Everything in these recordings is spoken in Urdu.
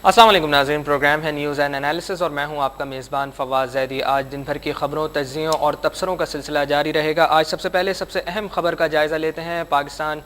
السلام علیکم ناظرین، پروگرام ہے نیوز اینڈ انالیسس اور میں ہوں آپ کا میزبان فواز زیدی۔ آج دن بھر کی خبروں، تجزیوں اور تبصروں کا سلسلہ جاری رہے گا۔ آج سب سے پہلے سب سے اہم خبر کا جائزہ لیتے ہیں۔ پاکستان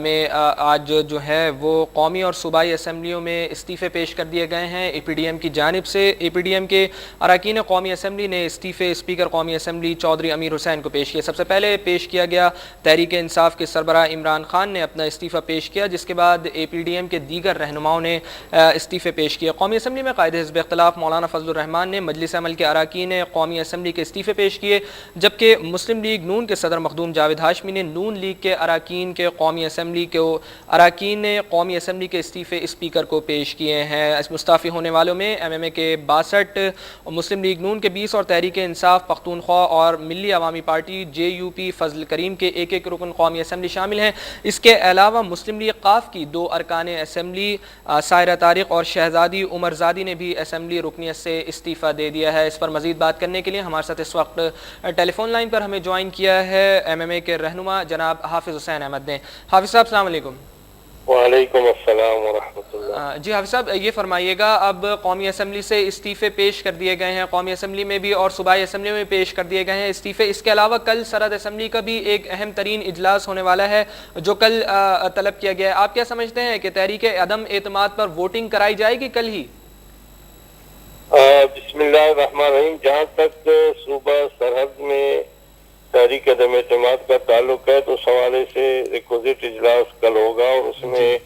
میں آج جو ہے وہ قومی اور صوبائی اسمبلیوں میں استعفے پیش کر دیے گئے ہیں اے پی ڈی ایم کی جانب سے۔ اے پی ڈی ایم کے اراکین قومی اسمبلی نے استعفے اسپیکر قومی اسمبلی چودھری امیر حسین کو پیش کیا۔ سب سے پہلے پیش کیا گیا تحریک انصاف کے سربراہ عمران خان نے اپنا استعفیٰ پیش کیا، جس کے بعد اے پی ڈی ایم کے دیگر رہنماؤں نے استعفے پیش کیے۔ قومی اسمبلی میں قائد حزب اختلاف مولانا فضل الرحمان نے مجلس عمل کے اراکین قومی اسمبلی کے استعفے پیش کیے، جبکہ مسلم لیگ نون کے صدر مخدوم جاوید ہاشمی نے نون لیگ کے اراکین قومی اسمبلی کے استعفے اسپیکر کو پیش کیے ہیں۔ مستعفی ہونے والوں میں ایم ایم اے کے 62، مسلم لیگ نون کے 20 اور تحریک انصاف پختونخوا اور ملی عوامی پارٹی جے یو پی فضل کریم کے ایک رکن قومی اسمبلی شامل ہیں۔ اس کے علاوہ مسلم لیگ قاف کی 2 ارکان اسمبلی سائرہ طارق اور شہزادی عمر زادی نے بھی اسمبلی رکنیت سے استعفیٰ دے دیا ہے۔ اس پر مزید بات کرنے کے لیے ہمارے ساتھ اس وقت ٹیلی فون لائن پر ہمیں جوائن کیا ہے ایم ایم اے کے رہنما جناب حافظ حسین احمد نے۔ حافظ صاحب السلام علیکم۔ وعلیکم السلام ورحمۃ اللہ۔ جی حافظ صاحب، یہ فرمائیے گا، اب قومی اسمبلی سے استعفے پیش کر دیے گئے ہیں، قومی اسمبلی میں بھی اور صوبائی اسمبلی میں پیش کر دیے گئے ہیں استعفے۔ اس کے علاوہ کل سرحد اسمبلی کا بھی ایک اہم ترین اجلاس ہونے والا ہے جو کل طلب کیا گیا ہے۔ آپ کیا سمجھتے ہیں کہ تحریک عدم اعتماد پر ووٹنگ کرائی جائے گی کل ہی؟ بسم اللہ الرحمن الرحیم۔ جہاں تک صوبہ سرحد میں تحریک عدم اعتماد کا تعلق ہے تو اس حوالے سے ریکوزٹ اجلاس کل ہوگا اور اس میں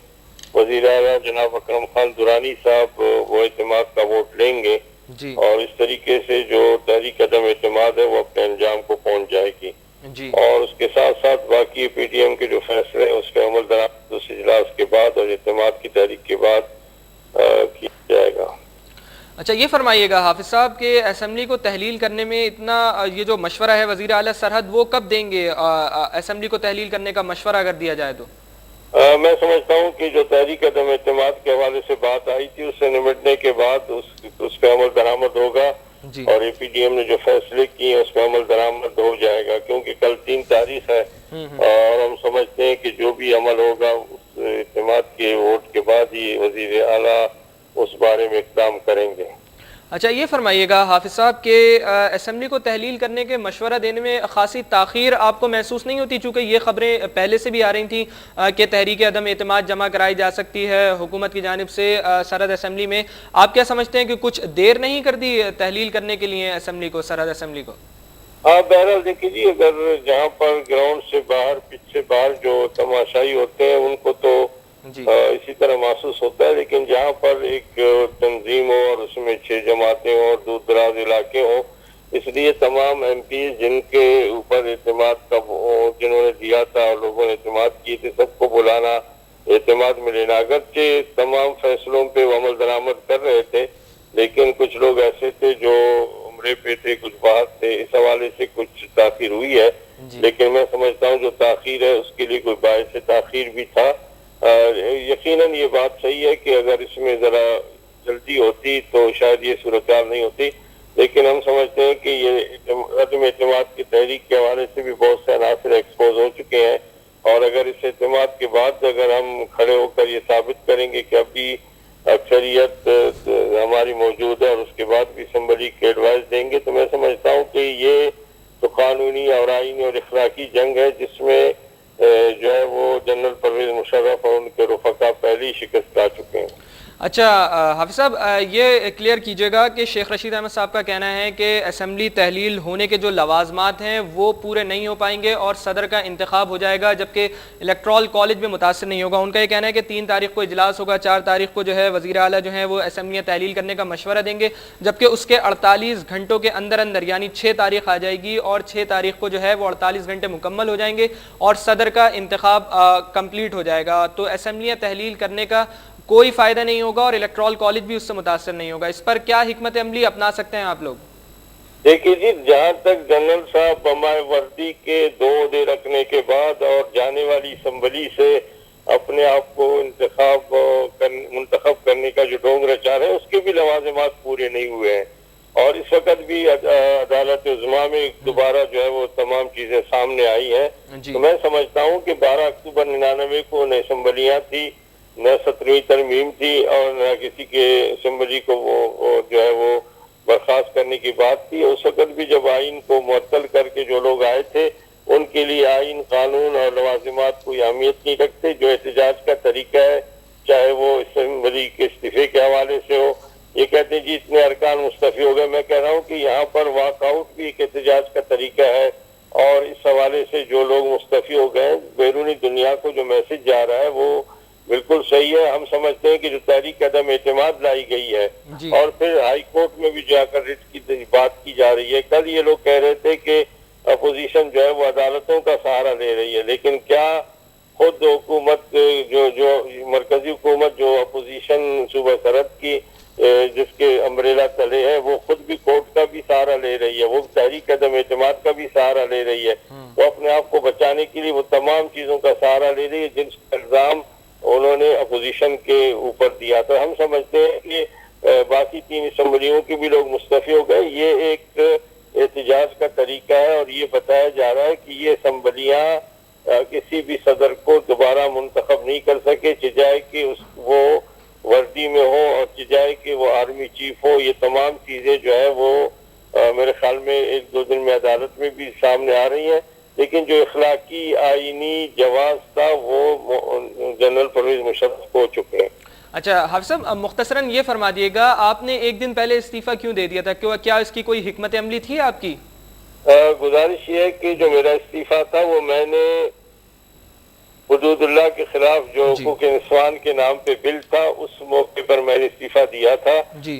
وزیر اعلیٰ جناب اکرم خان درانی صاحب وہ اعتماد کا ووٹ لیں گے جی، اور اس طریقے سے جو تحریک عدم اعتماد ہے وہ اپنے انجام کو پہنچ جائے گی جی، اور اس کے ساتھ ساتھ باقی پی ڈی ایم کے جو فیصلے ہیں اس پہ عمل درآمد اس اجلاس کے بعد اور اعتماد کی تحریک کے بعد کیا جائے گا۔ اچھا یہ فرمائیے گا حافظ صاحب کہ اسمبلی کو تحلیل کرنے میں اتنا یہ جو مشورہ ہے وزیر اعلیٰ سرحد وہ کب دیں گے؟ اسمبلی کو تحلیل کرنے کا مشورہ اگر دیا جائے تو میں سمجھتا ہوں کہ جو تحریک عدم اعتماد کے حوالے سے بات آئی تھی اس سے نمٹنے کے بعد اس پہ عمل درآمد ہوگا جی، اور اے پی ڈی ایم نے جو فیصلے کیے ہیں اس پہ عمل درآمد ہو جائے گا، کیونکہ کل 3 تاریخ ہے اور ہم سمجھتے ہیں کہ جو بھی عمل ہوگا اس اعتماد کے ووٹ کے بعد ہی وزیر اعلیٰ اس بارے میں اقدام کریں گے۔ اچھا یہ فرمائیے گا حافظ صاحب کہ اسمبلی کو تحلیل کرنے کے مشورہ دینے میں خاصی تاخیر آپ کو محسوس نہیں ہوتی؟ چونکہ یہ خبریں پہلے سے بھی آ رہی تھیں کہ تحریک عدم اعتماد جمع کرائی جا سکتی ہے حکومت کی جانب سے سرحد اسمبلی میں۔ آپ کیا سمجھتے ہیں کہ کچھ دیر نہیں کر دی تحلیل کرنے کے لیے اسمبلی کو، سرحد اسمبلی کو؟ بہرحال دیکھیے جی، اگر جہاں پر گراؤنڈ سے باہر پچ سے باہر جو تماشائی ہوتے ہیں ان کو تو جی، اسی طرح محسوس ہوتا ہے، لیکن جہاں پر ایک تنظیم ہو اور اس میں 6 جماعتیں ہوں اور دور دراز علاقے ہوں، اس لیے تمام ایم پی جن کے اوپر اعتماد کا جنہوں نے دیا تھا اور لوگوں نے اعتماد کیے تھے سب کو بلانا، اعتماد میں لینا۔ اگرچہ تمام فیصلوں پہ وہ عمل درآمد کر رہے تھے لیکن کچھ لوگ ایسے تھے جو عمرے پہ تھے، کچھ باہر تھے، اس حوالے سے کچھ تاخیر ہوئی ہے، لیکن میں سمجھتا ہوں جو تاخیر ہے اس کے لیے کوئی باعث تاخیر بھی تھا۔ یقیناً یہ بات صحیح ہے کہ اگر اس میں ذرا جلدی ہوتی تو شاید یہ صورتحال نہیں ہوتی، لیکن ہم سمجھتے ہیں کہ یہ عدم اعتماد کی تحریک کے حوالے سے بھی بہت سے عناصر ایکسپوز ہو چکے ہیں اور اگر اس اعتماد کے بعد اگر ہم کھڑے ہو کر یہ ثابت کریں گے کہ ابھی اکثریت ہماری موجود ہے اور اس کے بعد بھی اسمبلی کے ایڈوائز دیں گے تو میں سمجھتا ہوں کہ یہ تو قانونی اور آئینی اور اخلاقی جنگ ہے جس میں جو ہے وہ جنرل پرویز مشرف اور ان کے رفقا پہلی شکست کھا چکے ہیں۔ اچھا حافظ صاحب یہ کلیئر کیجئے گا کہ شیخ رشید احمد صاحب کا کہنا ہے کہ اسمبلی تحلیل ہونے کے جو لوازمات ہیں وہ پورے نہیں ہو پائیں گے اور صدر کا انتخاب ہو جائے گا جبکہ الیکٹرال کالج بھی متاثر نہیں ہوگا۔ ان کا یہ کہنا ہے کہ 3 تاریخ کو اجلاس ہوگا، 4 تاریخ کو جو ہے وزیر اعلیٰ جو ہیں وہ اسمبلیاں تحلیل کرنے کا مشورہ دیں گے، جبکہ اس کے 48 گھنٹوں کے اندر یعنی 6 تاریخ آ جائے گی اور 6 تاریخ کو جو ہے وہ 48 گھنٹے مکمل ہو جائیں گے اور صدر کا انتخاب کمپلیٹ ہو جائے گا، تو اسمبلیاں تحلیل کرنے کا کوئی فائدہ نہیں ہوگا اور الیکٹرال کالج بھی اس سے متاثر نہیں ہوگا۔ اس پر کیا حکمت عملی اپنا سکتے ہیں آپ لوگ؟ دیکھیے جی، جہاں تک جنرل صاحب ہمارے وردی کے 2 عہدے رکھنے کے بعد اور جانے والی اسمبلی سے اپنے آپ کو منتخب کرنے کا جو ڈونگ رچا رہے ہیں اس کے بھی لوازمات پورے نہیں ہوئے ہیں اور اس وقت بھی عدالت عظمیٰ میں دوبارہ جو ہے وہ تمام چیزیں سامنے آئی ہیں۔ تو میں سمجھتا ہوں کہ 12 اکتوبر 99 کو نہ اسمبلیاں تھی نہ 17ویں ترمیم تھی اور نہ کسی کے اسمبلی کو وہ جو ہے وہ برخاست کرنے کی بات تھی. اس وقت بھی جب آئین کو معطل کر کے جو لوگ آئے تھے ان کے لیے آئین، قانون اور لوازمات کوئی اہمیت نہیں رکھتے. جو احتجاج کا طریقہ ہے چاہے وہ اسمبلی کے استعفے کے حوالے سے ہو، یہ کہتے ہیں جی اتنے ارکان مستعفی ہو گئے. میں کہہ رہا ہوں کہ یہاں پر واک آؤٹ بھی ایک احتجاج کا طریقہ ہے، اور اس حوالے سے جو لوگ مستعفی ہو گئے بیرونی دنیا کو جو میسج جا رہا ہے وہ بالکل صحیح ہے. ہم سمجھتے ہیں کہ جو تحریک عدم اعتماد لائی گئی ہے اور پھر ہائی کورٹ میں بھی جا کر رٹ کی بات کی جا رہی ہے. کل یہ لوگ کہہ رہے تھے کہ اپوزیشن جو ہے وہ عدالتوں کا سہارا لے رہی ہے، لیکن کیا خود حکومت جو مرکزی حکومت جو اپوزیشن صوبہ سرحد کی جس کے امبریلا تلے ہے وہ خود بھی کورٹ کا بھی سہارا لے رہی ہے، وہ تحریک عدم اعتماد کا بھی سہارا لے رہی ہے. وہ اپنے آپ کو بچانے کے لیے وہ تمام چیزوں کا سہارا لے رہی ہے جن کا الزام انہوں نے اپوزیشن کے اوپر دیا تھا. ہم سمجھتے ہیں کہ باقی 3 اسمبلیوں کے بھی لوگ مستعفی ہو گئے. یہ ایک احتجاج کا طریقہ ہے اور یہ بتایا جا رہا ہے کہ یہ اسمبلیاں کسی بھی صدر کو دوبارہ منتخب نہیں کر سکے، چاہے کہ وہ وردی میں ہو اور چاہے کہ وہ آرمی چیف ہو. یہ تمام چیزیں جو ہے وہ میرے خیال میں 1-2 دن میں عدالت میں بھی سامنے آ رہی ہیں، لیکن جو اخلاقی آئینی جواز تھا وہ جنرل پرویز مشرف ہو چکے ہیں. اچھا حافظ صاحب، مختصراً یہ فرما دیے گا آپ نے ایک دن پہلے استعفیٰ کیوں دے دیا تھا؟ کیا اس کی کوئی حکمت عملی تھی آپ کی؟ گزارش یہ ہے کہ جو میرا استعفیٰ تھا وہ میں نے حدود اللہ کے خلاف جو حقوق نسوان کے نام پہ بل تھا اس موقع پر میں نے استعفیٰ دیا تھا،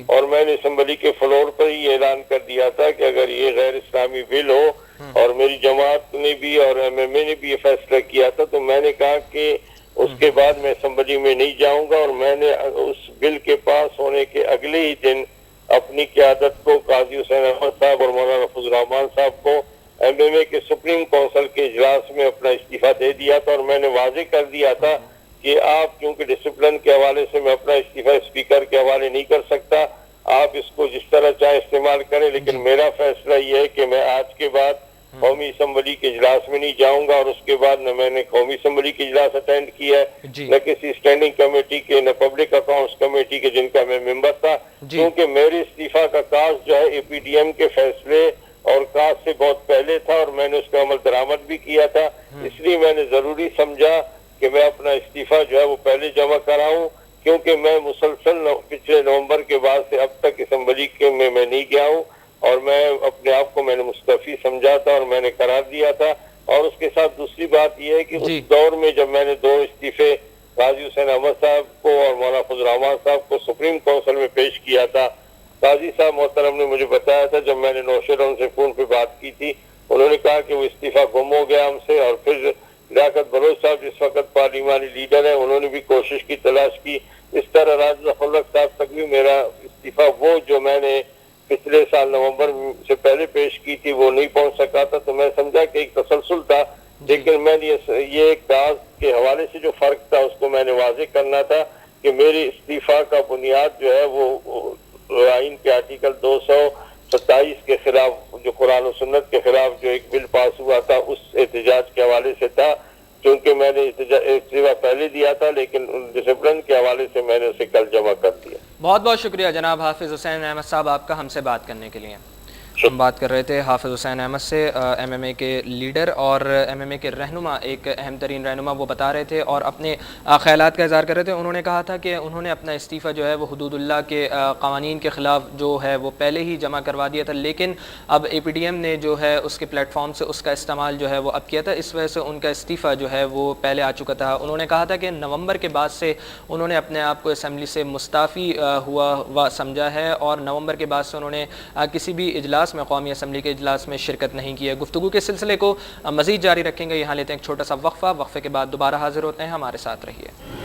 اور میں نے اسمبلی کے فلور پر ہی اعلان کر دیا تھا کہ اگر یہ غیر اسلامی بل ہو، اور میری جماعت نے بھی اور ایم ایم اے نے بھی یہ فیصلہ کیا تھا، تو میں نے کہا کہ اس کے بعد میں اسمبلی میں نہیں جاؤں گا. اور میں نے اس بل کے پاس ہونے کے اگلے ہی دن اپنی قیادت کو قاضی حسین احمد صاحب اور مولانا فضل الرحمان صاحب کو ایم ایم اے کے سپریم کونسل کے اجلاس میں اپنا استعفیٰ دے دیا تھا. اور میں نے واضح کر دیا تھا کہ آپ کیونکہ ڈسپلن کے حوالے سے میں اپنا استعفیٰ اسپیکر کے حوالے نہیں کر سکتا، آپ اس کو جس طرح چاہے استعمال کریں، لیکن میرا فیصلہ یہ ہے کہ میں آج کے بعد قومی اسمبلی کے اجلاس میں نہیں جاؤں گا. اور اس کے بعد نہ میں نے قومی اسمبلی کے اجلاس اٹینڈ کیا ہے، نہ کسی اسٹینڈنگ کمیٹی کے، نہ پبلک اکاؤنٹس کمیٹی کے جن کا میں ممبر تھا، کیونکہ میرے استعفیٰ کا کاز جو ہے اے پی ڈی ایم کے فیصلے اور کاز سے بہت پہلے تھا، اور میں نے اس پہ عمل درآمد بھی کیا تھا. اس لیے میں نے ضروری سمجھا کہ میں اپنا استعفیٰ جو ہے وہ پہلے جمع کراؤں، کیونکہ میں مسلسل پچھلے نومبر کے بعد سے اب تک اسمبلی کے میں نہیں گیا ہوں، اور میں اپنے آپ کو میں نے مستعفی سمجھا تھا اور میں نے قرار دیا تھا. اور اس کے ساتھ دوسری بات یہ ہے کہ اس دور میں جب میں نے 2 استعفے قاضی حسین احمد صاحب کو اور مولانا فضل الرحمان صاحب کو سپریم کونسل میں پیش کیا تھا، قاضی صاحب محترم نے مجھے بتایا تھا جب میں نے نوشر ان سے فون پہ بات کی تھی، انہوں نے کہا کہ وہ استعفیٰ گم ہو گیا ہم سے. اور پھر لیاقت بلوچ صاحب جس وقت پارلیمانی لیڈر ہیں انہوں نے بھی کوشش کی، تلاش کی. اس طرح راجہ ظفر الحق صاحب تک بھی میرا استعفیہ وہ جو میں نے پچھلے سال نومبر سے پہلے پیش کی تھی وہ نہیں پہنچ سکا تھا. تو میں سمجھا کہ ایک تسلسل تھا، لیکن میں نے یہ کاز کے حوالے سے جو فرق تھا اس کو میں نے واضح کرنا تھا کہ میری استعفیٰ کا بنیاد جو ہے وہ آئین کے آرٹیکل 227 کے خلاف، جو قرآن و سنت کے خلاف جو ایک بل پاس ہوا تھا اس احتجاج کے حوالے سے تھا. چونکہ میں نے استعفیٰ پہلے دیا تھا لیکن ڈسپلن کے حوالے سے میں نے اسے کل جمع کر دیا. بہت بہت شکریہ جناب حافظ حسین احمد صاحب آپ کا ہم سے بات کرنے کے لیے. ہم بات کر رہے تھے حافظ حسین احمد سے، ایم ایم اے کے لیڈر اور ایم ایم اے کے رہنما، ایک اہم ترین رہنما وہ بتا رہے تھے اور اپنے خیالات کا اظہار کر رہے تھے. انہوں نے کہا تھا کہ انہوں نے اپنا استعفیٰ جو ہے وہ حدود اللہ کے قوانین کے خلاف جو ہے وہ پہلے ہی جمع کروا دیا تھا، لیکن اب اے پی ڈی ایم نے جو ہے اس کے پلیٹ فارم سے اس کا استعمال جو ہے وہ اب کیا تھا، اس وجہ سے ان کا استعفیٰ جو ہے وہ پہلے آ چکا تھا. انہوں نے کہا تھا کہ نومبر کے بعد سے انہوں نے اپنے آپ کو اسمبلی سے مستعفی ہوا سمجھا ہے، اور نومبر کے بعد سے انہوں نے کسی بھی اجلاس میں، قومی اسمبلی کے اجلاس میں شرکت نہیں کی ہے. گفتگو کے سلسلے کو مزید جاری رکھیں گے. یہاں لیتے ہیں ایک چھوٹا سا وقفہ. وقفے کے بعد دوبارہ حاضر ہوتے ہیں. ہمارے ساتھ رہیے.